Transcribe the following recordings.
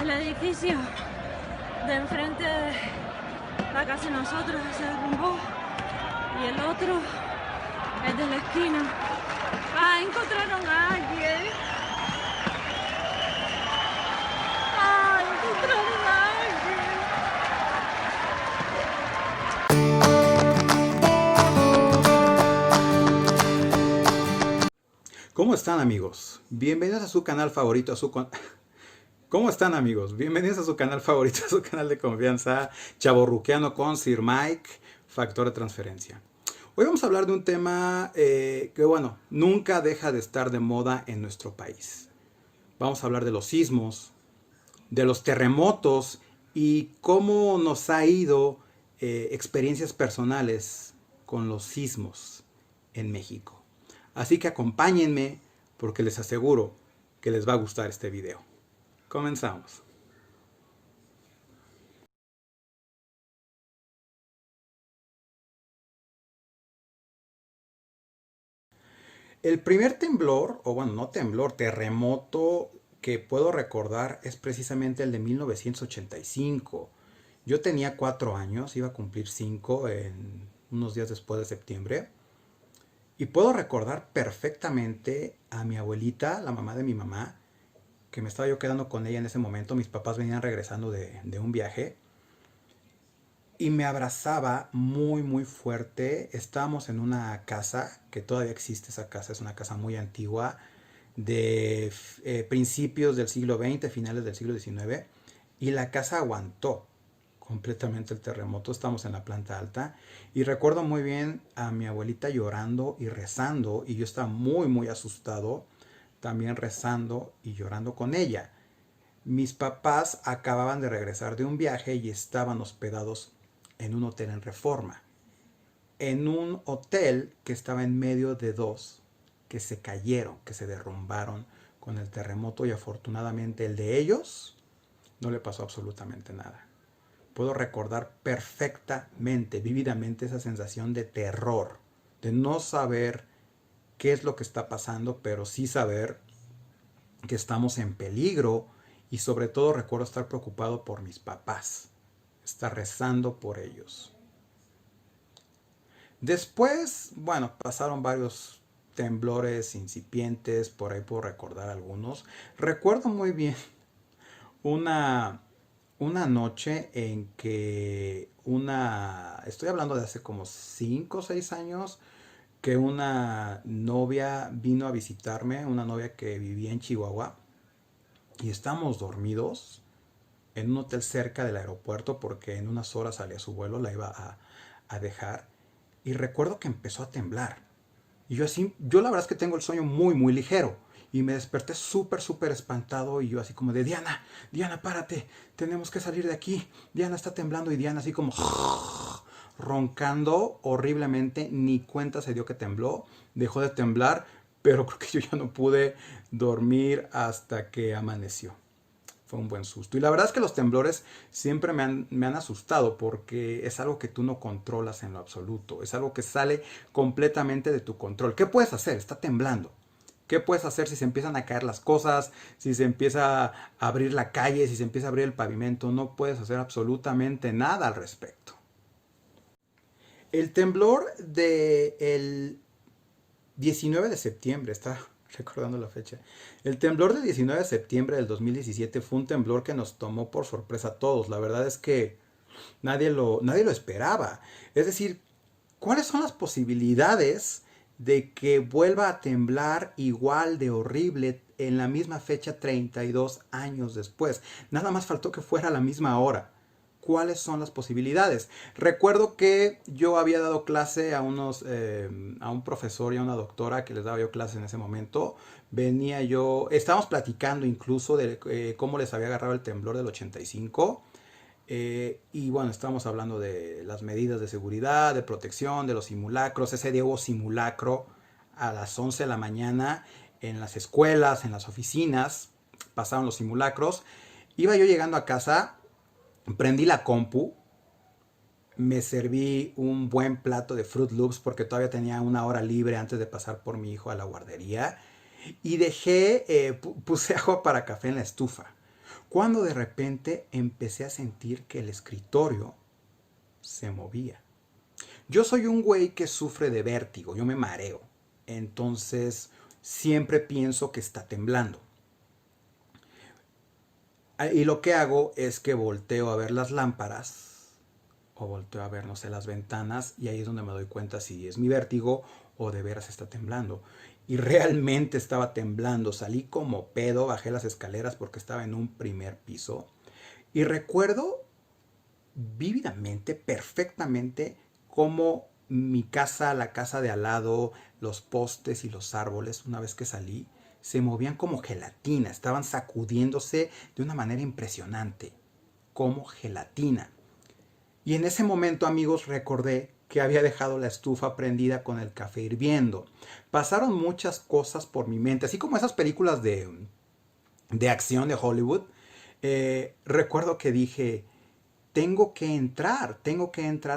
El edificio de enfrente de la casa de nosotros se derrumbó y el otro, el de la esquina. Ah, encontraron a alguien. Ah, encontraron a alguien. ¿Cómo están, amigos? Bienvenidos a su canal favorito, ¿Cómo están, amigos? Bienvenidos a su canal favorito, a su canal de confianza, Chavorruqueando con Sir Mike, Factor de Transferencia. Hoy vamos a hablar de un tema que nunca deja de estar de moda en nuestro país. Vamos a hablar de los sismos, de los terremotos y cómo nos ha ido experiencias personales con los sismos en México. Así que acompáñenme porque les aseguro que les va a gustar este video. Comenzamos. El primer temblor, o bueno, no temblor, terremoto que puedo recordar es precisamente el de 1985. Yo tenía 4 años, iba a cumplir 5 en unos días después de septiembre. Y puedo recordar perfectamente a mi abuelita, la mamá de mi mamá, que me estaba yo quedando con ella en ese momento. Mis papás venían regresando de un viaje y me abrazaba muy muy fuerte. Estábamos en una casa que todavía existe. Esa casa es una casa muy antigua de principios del siglo XX, finales del siglo XIX, y la casa aguantó completamente el terremoto. Estamos en la planta alta y recuerdo muy bien a mi abuelita llorando y rezando, y yo estaba muy muy asustado también rezando y llorando con ella. Mis papás acababan de regresar de un viaje y estaban hospedados en un hotel en Reforma, en un hotel que estaba en medio de dos que se cayeron, que se derrumbaron con el terremoto, y afortunadamente el de ellos no le pasó absolutamente nada. Puedo recordar perfectamente, vívidamente, esa sensación de terror, de no saber qué es lo que está pasando, pero sí saber que estamos en peligro, y sobre todo recuerdo estar preocupado por mis papás, estar rezando por ellos. Después, bueno, pasaron varios temblores incipientes, por ahí puedo recordar algunos. Recuerdo muy bien una, una noche en que estoy hablando de hace como 5 o 6 años, que una novia vino a visitarme, una novia que vivía en Chihuahua, y estábamos dormidos en un hotel cerca del aeropuerto porque en unas horas salía su vuelo, la iba a dejar, y recuerdo que empezó a temblar. Y yo la verdad es que tengo el sueño muy muy ligero, y me desperté súper súper espantado, y yo así como de Diana, Diana, párate, tenemos que salir de aquí, Diana está temblando. Y Diana así como roncando horriblemente, ni cuenta se dio que tembló, dejó de temblar, pero creo que yo ya no pude dormir hasta que amaneció. Fue un buen susto. Y la verdad es que los temblores siempre me han asustado, porque es algo que tú no controlas en lo absoluto. Es algo que sale completamente de tu control. ¿Qué puedes hacer? Está temblando. ¿Qué puedes hacer si se empiezan a caer las cosas? Si se empieza a abrir la calle, si se empieza a abrir el pavimento. No puedes hacer absolutamente nada al respecto. El temblor del 19 de septiembre, está recordando la fecha. El temblor del 19 de septiembre del 2017 fue un temblor que nos tomó por sorpresa a todos. La verdad es que nadie lo esperaba. Es decir, ¿cuáles son las posibilidades de que vuelva a temblar igual de horrible en la misma fecha 32 años después? Nada más faltó que fuera a la misma hora. ¿Cuáles son las posibilidades? Recuerdo que yo había dado clase a un profesor y a una doctora que les daba yo clase en ese momento. Estábamos platicando incluso de cómo les había agarrado el temblor del 85. Y bueno, estábamos hablando de las medidas de seguridad, de protección, de los simulacros. Ese día hubo simulacro a las 11 de la mañana en las escuelas, en las oficinas. Pasaron los simulacros. Iba yo llegando a casa, prendí la compu, me serví un buen plato de Fruit Loops porque todavía tenía una hora libre antes de pasar por mi hijo a la guardería, y puse agua para café en la estufa. cuando de repente empecé a sentir que el escritorio se movía. Yo soy un güey que sufre de vértigo, yo me mareo. Entonces siempre pienso que está temblando. Y lo que hago es que volteo a ver las lámparas o volteo a ver, no sé, las ventanas, y ahí es donde me doy cuenta si es mi vértigo o de veras está temblando. Y realmente estaba temblando. Salí como pedo, bajé las escaleras porque estaba en un primer piso. Y recuerdo vívidamente, perfectamente, cómo mi casa, la casa de al lado, los postes y los árboles, una vez que salí, se movían como gelatina, estaban sacudiéndose de una manera impresionante, como gelatina. Y en ese momento, amigos, recordé que había dejado la estufa prendida con el café hirviendo. Pasaron muchas cosas por mi mente, así como esas películas de acción de Hollywood. Recuerdo que dije, tengo que entrar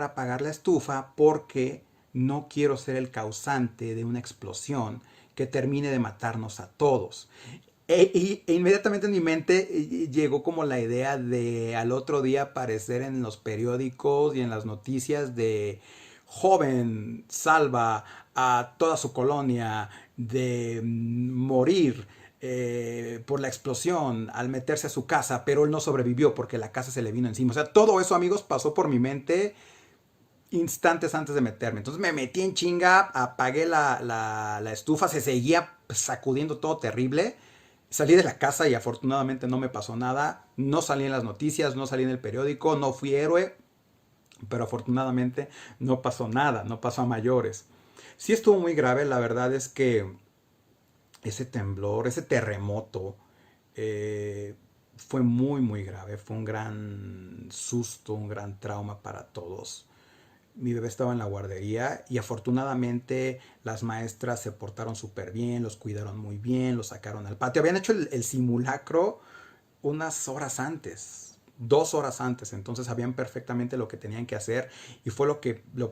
a apagar la estufa porque no quiero ser el causante de una explosión que termine de matarnos a todos. E inmediatamente en mi mente llegó como la idea de al otro día aparecer en los periódicos y en las noticias de joven salva a toda su colonia de morir por la explosión al meterse a su casa, pero él no sobrevivió porque la casa se le vino encima. O sea, todo eso, amigos, pasó por mi mente instantes antes de meterme. Entonces me metí en chinga, apagué la estufa, se seguía sacudiendo todo terrible. Salí de la casa y afortunadamente no me pasó nada. No salí en las noticias, no salí en el periódico, no fui héroe, pero afortunadamente no pasó nada, no pasó a mayores. Sí estuvo muy grave, la verdad es que ese temblor, ese terremoto, fue muy, muy grave. Fue un gran susto, un gran trauma para todos. Mi bebé estaba en la guardería y afortunadamente las maestras se portaron súper bien, los cuidaron muy bien, los sacaron al patio. Habían hecho el simulacro unas horas antes, 2 horas antes, entonces sabían perfectamente lo que tenían que hacer y fue lo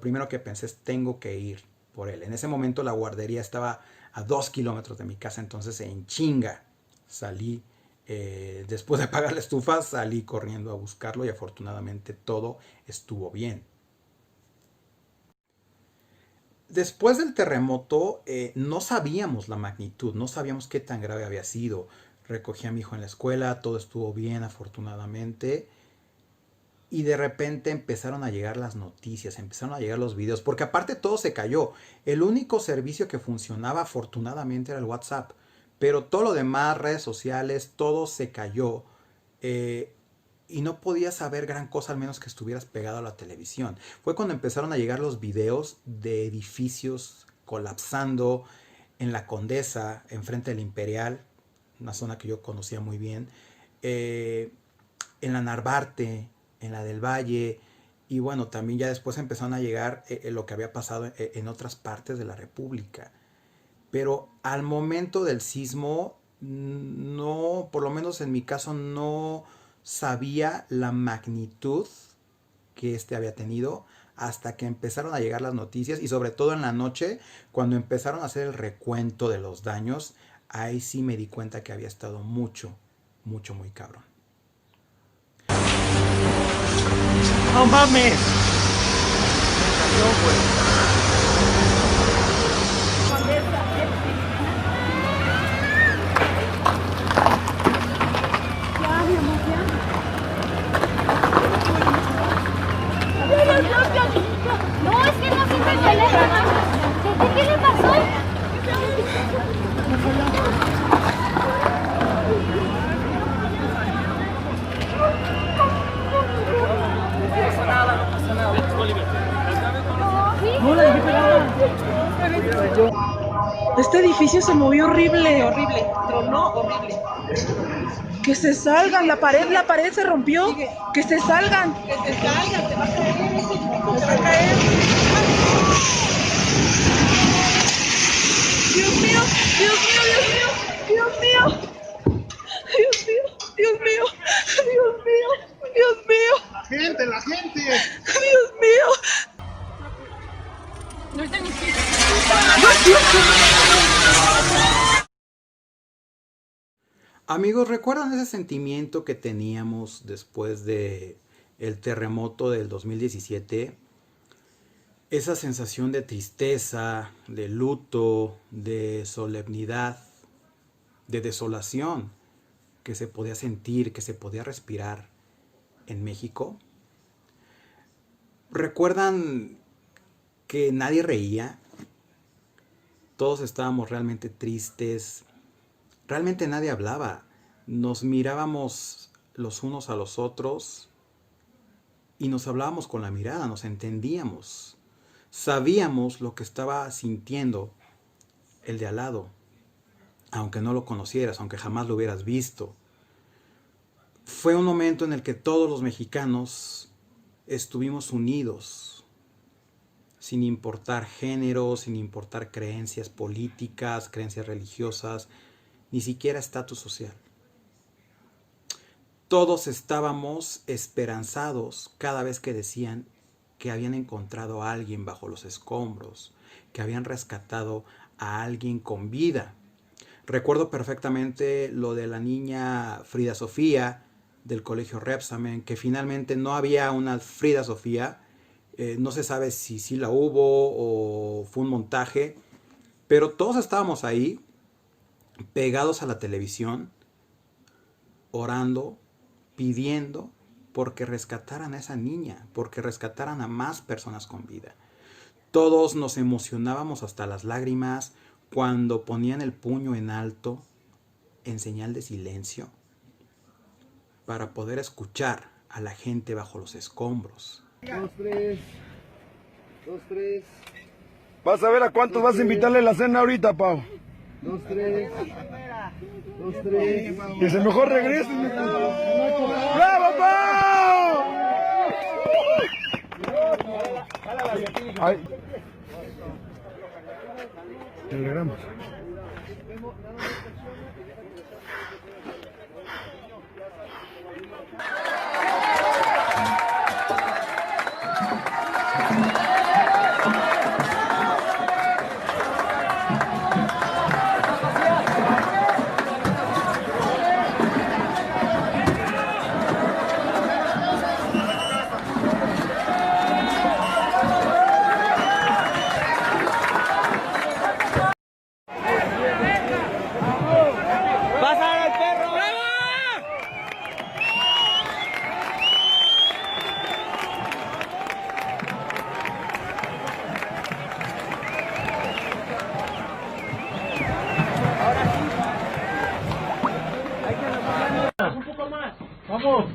primero que pensé es tengo que ir por él. En ese momento la guardería estaba a 2 kilómetros de mi casa, entonces en chinga salí. Después de apagar la estufa salí corriendo a buscarlo y afortunadamente todo estuvo bien. Después del terremoto no sabíamos la magnitud, no sabíamos qué tan grave había sido. Recogí a mi hijo en la escuela, todo estuvo bien afortunadamente. Y de repente empezaron a llegar las noticias, empezaron a llegar los videos, porque aparte todo se cayó. El único servicio que funcionaba afortunadamente era el WhatsApp, pero todo lo demás, redes sociales, todo se cayó. Y no podías saber gran cosa al menos que estuvieras pegado a la televisión. Fue cuando empezaron a llegar los videos de edificios colapsando en la Condesa, enfrente del Imperial, una zona que yo conocía muy bien, en la Narvarte, en la del Valle, y bueno, también ya después empezaron a llegar lo que había pasado en otras partes de la República. Pero al momento del sismo, no, por lo menos en mi caso, no sabía la magnitud que este había tenido hasta que empezaron a llegar las noticias y sobre todo en la noche, cuando empezaron a hacer el recuento de los daños, ahí sí me di cuenta que había estado mucho, mucho, muy cabrón. ¡No mames! Me cayó, güey. No, es que no siempre el teléfono. ¿Qué le pasó? Este edificio se movió horrible, horrible, tronó horrible. Que se salgan, la pared se rompió. Que se salgan. Que se salgan, te va a caer. Te va a caer. Dios mío, Dios mío, Dios mío, Dios mío. Dios mío, Dios mío, Dios mío, Dios mío. La gente. Dios mío. No está ni siquiera. Amigos, ¿recuerdan ese sentimiento que teníamos después de el terremoto del 2017? Esa sensación de tristeza, de luto, de solemnidad, de desolación que se podía sentir, que se podía respirar en México. ¿Recuerdan que nadie reía? Todos estábamos realmente tristes. Realmente nadie hablaba. Nos mirábamos los unos a los otros y nos hablábamos con la mirada, nos entendíamos. Sabíamos lo que estaba sintiendo el de al lado, aunque no lo conocieras, aunque jamás lo hubieras visto. Fue un momento en el que todos los mexicanos estuvimos unidos, sin importar género, sin importar creencias políticas, creencias religiosas, ni siquiera estatus social. Todos estábamos esperanzados cada vez que decían que habían encontrado a alguien bajo los escombros, que habían rescatado a alguien con vida. Recuerdo perfectamente lo de la niña Frida Sofía del colegio Repsamen, que finalmente no había una Frida Sofía. No se sabe si sí la hubo o fue un montaje, pero todos estábamos ahí, pegados a la televisión, orando, pidiendo porque rescataran a esa niña, porque rescataran a más personas con vida. Todos nos emocionábamos hasta las lágrimas cuando ponían el puño en alto en señal de silencio para poder escuchar a la gente bajo los escombros. 2, 3. 2, 3. Vas a ver a cuántos vas a invitarle a la cena ahorita, Pau. 2, 3. 2, 3. Que se mejor regrese. ¡Bravo, Pau! Ay. Telegramos. Vamos.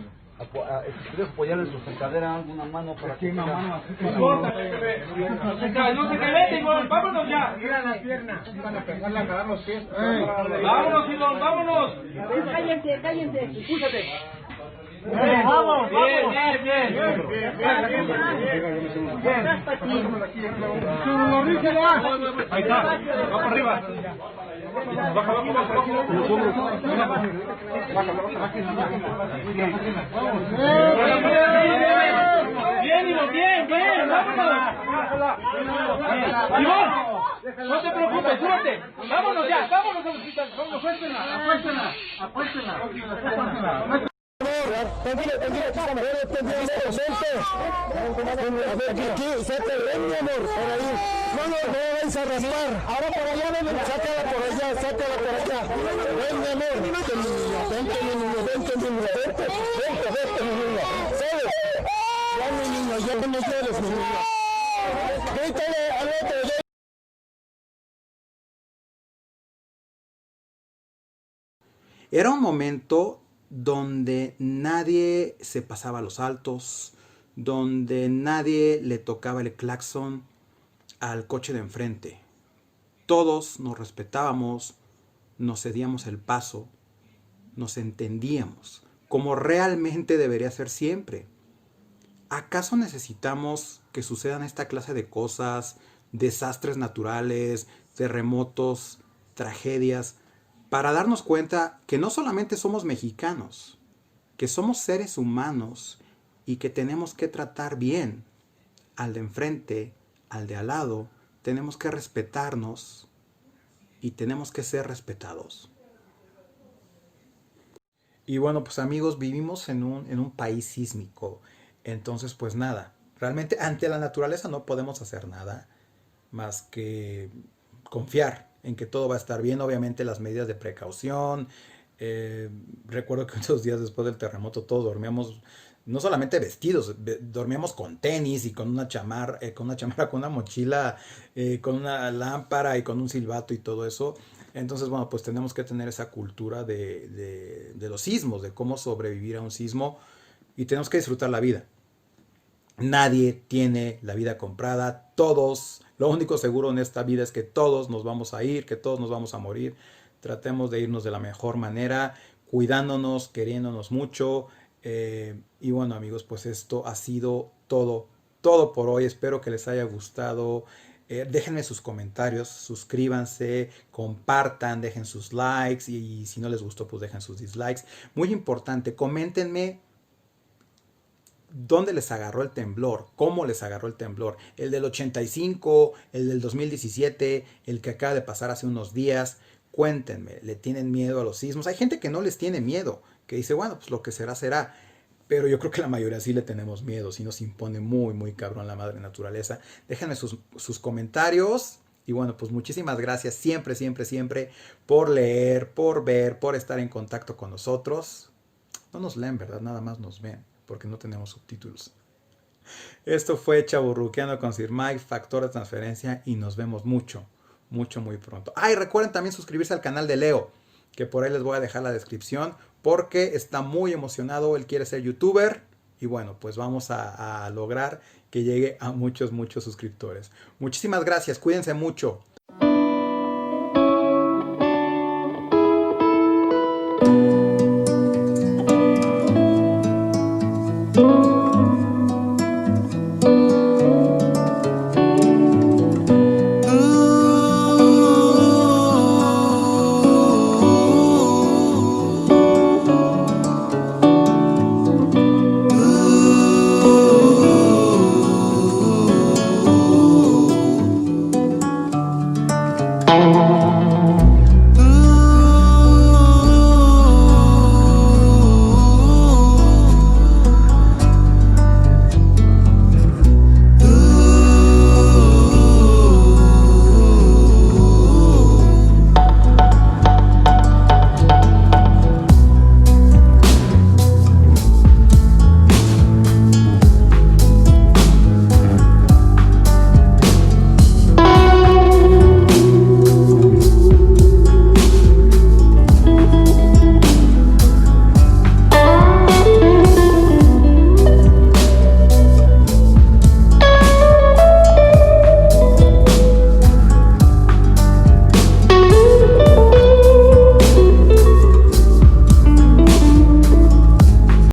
¿Quieres apoyarles su cadera, alguna mano para que una mano así? No se calete, Ivonne, vámonos ya. Mira las piernas. Van a empezar a agarrar los pies. Vámonos, Ivonne, vámonos. Cállense, cállense. Escúchate. Vamos, Bien, vamos. bien, ahí está, va para arriba. Baja, baja, baja, baja. Bien, Ivonne, bien, bien, vámonos. Ivonne, no te preocupes, súbete. Vámonos ya, vámonos al hospital. Vamos, apuéstenla, apuéstenla. Tranquilo, aquí, sácala, ven, mi amor, por ahí. No vais a raspar. Ahora por allá, ven, sácala por allá, sácala por acá. Ven, mi amor, vente, mi niño, vente, mi niño. ¿Sabes? Ya, mi niño, ya no me quieres, mi niño. Grítale al otro, ya. Era un momento donde nadie se pasaba los altos, donde nadie le tocaba el claxon al coche de enfrente. Todos nos respetábamos, nos cedíamos el paso, nos entendíamos, como realmente debería ser siempre. ¿Acaso necesitamos que sucedan esta clase de cosas, desastres naturales, terremotos, tragedias, para darnos cuenta que no solamente somos mexicanos, que somos seres humanos y que tenemos que tratar bien al de enfrente, al de al lado, tenemos que respetarnos y tenemos que ser respetados? Y bueno, pues amigos, vivimos en un país sísmico. Entonces, pues nada, realmente ante la naturaleza no podemos hacer nada más que confiar en que todo va a estar bien. Obviamente las medidas de precaución. Recuerdo que unos días después del terremoto todos dormíamos, no solamente vestidos, dormíamos con tenis y con una chamarra, con una mochila, con una lámpara y con un silbato y todo eso. Entonces, bueno, pues tenemos que tener esa cultura de los sismos, de cómo sobrevivir a un sismo y tenemos que disfrutar la vida. Nadie tiene la vida comprada, todos, lo único seguro en esta vida es que todos nos vamos a ir, que todos nos vamos a morir. Tratemos de irnos de la mejor manera, cuidándonos, queriéndonos mucho. Y bueno amigos, pues esto ha sido todo por hoy. Espero que les haya gustado. Déjenme sus comentarios, suscríbanse, compartan, dejen sus likes y si no les gustó, pues dejen sus dislikes. Muy importante, coméntenme dónde les agarró el temblor, cómo les agarró el temblor, el del 85, el del 2017, el que acaba de pasar hace unos días. Cuéntenme, ¿le tienen miedo a los sismos? Hay gente que no les tiene miedo, que dice, bueno, pues lo que será, será. Pero yo creo que la mayoría sí le tenemos miedo, si nos impone muy cabrón la madre naturaleza. Déjenme sus comentarios. Y bueno, pues muchísimas gracias siempre por leer, por ver, por estar en contacto con nosotros. No nos leen, ¿verdad? Nada más nos ven, porque no tenemos subtítulos. Esto fue Chaburruqueando con Sir Mike, Factor de Transferencia, y nos vemos muy pronto. Y recuerden también suscribirse al canal de Leo, que por ahí les voy a dejar la descripción, porque está muy emocionado, él quiere ser youtuber, y bueno, pues vamos a lograr que llegue a muchos suscriptores. Muchísimas gracias, cuídense mucho.